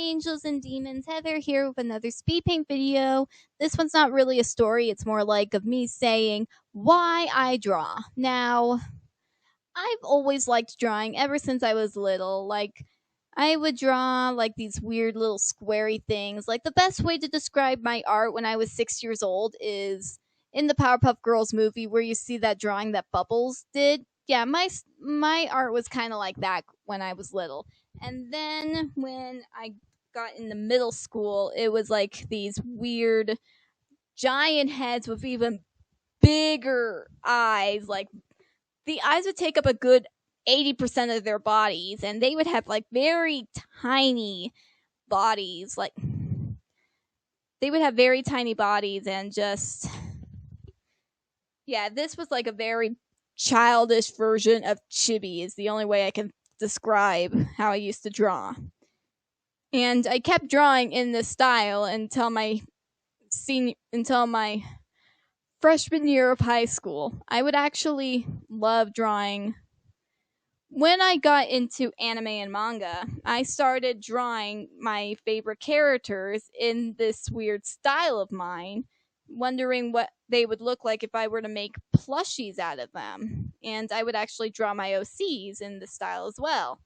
angels and demons. Heather here with another speed paint video. This one's not really a story, it's more like of me saying why I draw. Now, I've always liked drawing ever since I was little. Like, I would draw like these weird little squarey things. Like, the best way to describe my art when I was 6 years old is in the Powerpuff Girls movie where you see that drawing that Bubbles did. Yeah, my art was kind of like that when I was little. And then when I got into middle school, it was like these weird giant heads with even bigger eyes. Like, the eyes would take up a good 80% of their bodies, and they would have like very tiny bodies. Like, they would have very tiny bodies, and just, yeah, this was like a very childish version of Chibi, is the only way I can describe how I used to draw. And I kept drawing in this style until my freshman year of high school. I would actually love drawing. When I got into anime and manga, I started drawing my favorite characters in this weird style of mine, wondering what they would look like if I were to make plushies out of them. And I would actually draw my OCs in this style as well.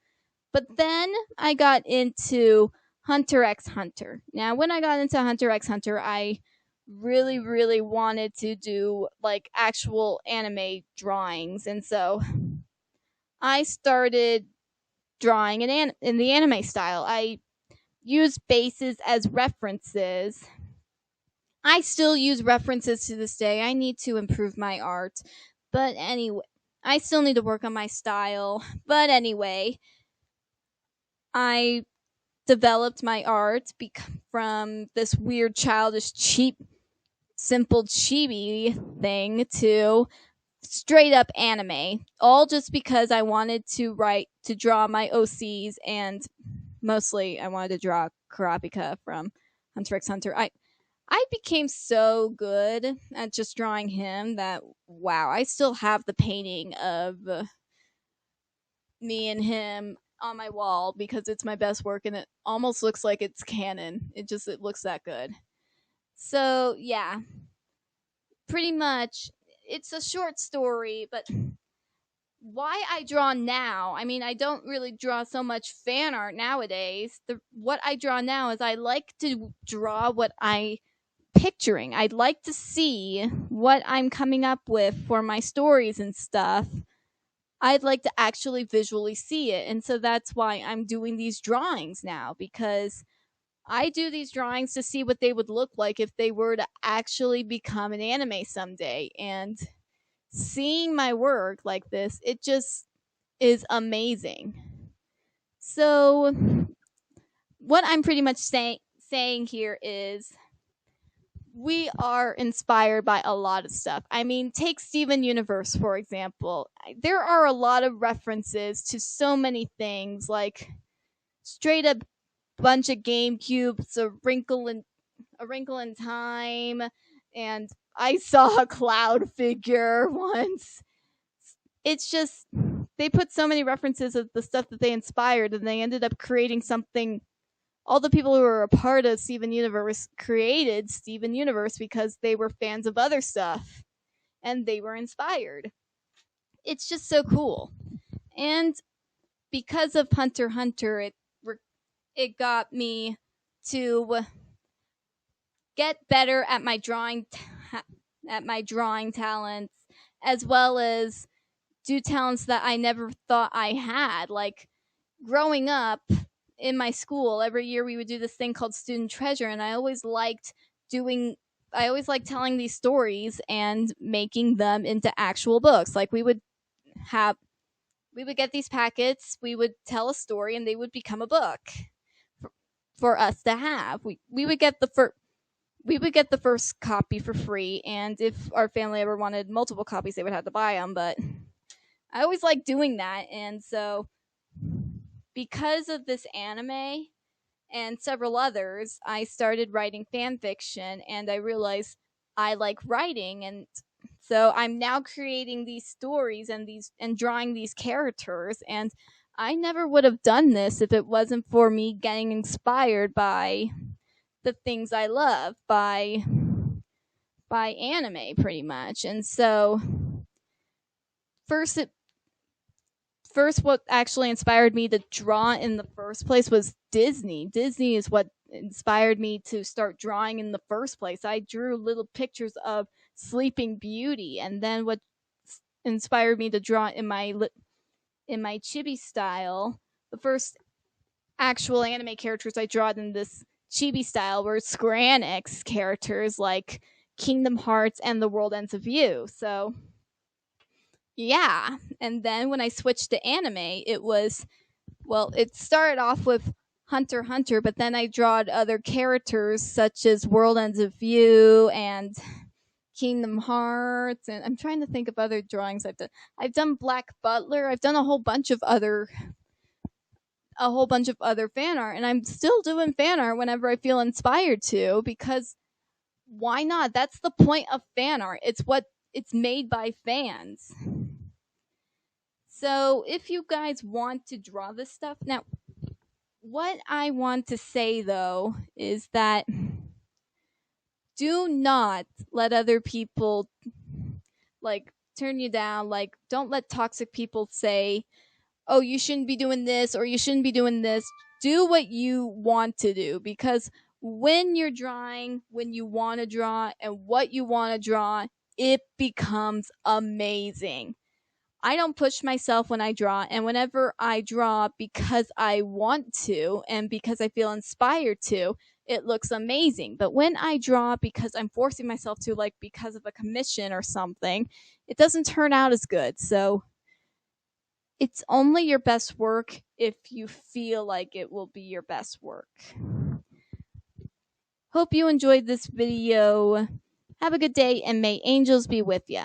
But then I got into Hunter x Hunter. Now, when I got into Hunter x Hunter, I really, really wanted to do like actual anime drawings. And so I started drawing in the anime style. I use bases as references. I still use references to this day. I need to improve my art. But anyway, I still need to work on my style. But anyway, I developed my art from this weird, childish, cheap, simple chibi thing to straight up anime, all just because I wanted to draw my OCs, and mostly I wanted to draw Kurapika from Hunter x Hunter. I became so good at just drawing him that, wow, I still have the painting of me and him on my wall because it's my best work and it almost looks like it's canon. It looks that good. So, yeah. Pretty much, it's a short story, but why I draw now, I mean, I don't really draw so much fan art nowadays. What I draw now is I like to draw what I'm picturing. I'd like to see what I'm coming up with for my stories and stuff. I'd like to actually visually see it. And so that's why I'm doing these drawings now, because I do these drawings to see what they would look like if they were to actually become an anime someday. And seeing my work like this, it just is amazing. So, what I'm pretty much saying here is we are inspired by a lot of stuff. I mean, take Steven Universe, for example. There are a lot of references to so many things, like straight up bunch of GameCubes, a wrinkle in time, and I saw a cloud figure once. It's just, they put so many references of the stuff that they inspired, and they ended up creating something. All the people who were a part of Steven Universe created Steven Universe because they were fans of other stuff and they were inspired. It's just so cool. And because of Hunter x Hunter, it got me to get better at my drawing talents, as well as do talents that I never thought I had. Like, growing up in my school, every year we would do this thing called Student Treasure, and I always liked telling these stories and making them into actual books. Like, we would get these packets, we would tell a story, and they would become a book for us to have. We would get the first copy for free, and if our family ever wanted multiple copies, they would have to buy them. But I always liked doing that, and so because of this anime and several others, I started writing fan fiction, and I realized I like writing, and so I'm now creating these stories and drawing these characters, and I never would have done this if it wasn't for me getting inspired by the things I love, by anime pretty much. And so first it first what actually inspired me to draw in the first place was Disney. Disney is what inspired me to start drawing in the first place. I drew little pictures of Sleeping Beauty, and then what inspired me to draw in my chibi style. The first actual anime characters I draw in this chibi style were Square Enix characters like Kingdom Hearts and The World Ends with You. So yeah, and then when I switched to anime, it started off with Hunter x Hunter, but then I drawed other characters such as World Ends with You and Kingdom Hearts, and I'm trying to think of other drawings I've done. I've done Black Butler. I've done a whole bunch of other fan art, and I'm still doing fan art whenever I feel inspired to, because why not? That's the point of fan art. It's made by fans. So if you guys want to draw this stuff, now what I want to say though is that do not let other people like turn you down. Like, don't let toxic people say, oh, you shouldn't be doing this or you shouldn't be doing this. Do what you want to do, because when you're drawing, when you want to draw and what you want to draw, it becomes amazing. I don't push myself when I draw, and whenever I draw because I want to and because I feel inspired to, it looks amazing. But when I draw because I'm forcing myself to, like because of a commission or something, it doesn't turn out as good. So it's only your best work if you feel like it will be your best work. Hope you enjoyed this video. Have a good day, and may angels be with you.